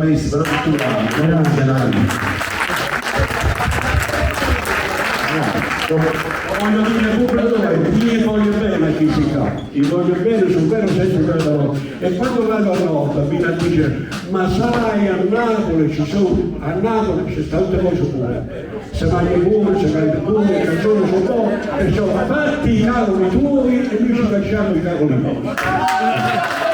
maestro, però tu grande Nanni. Voglio dire pubblico io voglio bene a chi si fa, io voglio bene sul vero senso della parola. E quando vado a Roma mi dice ma sai a Napoli ci sono, a Napoli c'è tante cose pure, se vai pure, se vai pure, le canzoni sono buone, perciò fatti i cavoli tuoi e noi ci facciamo i cavoli nostri.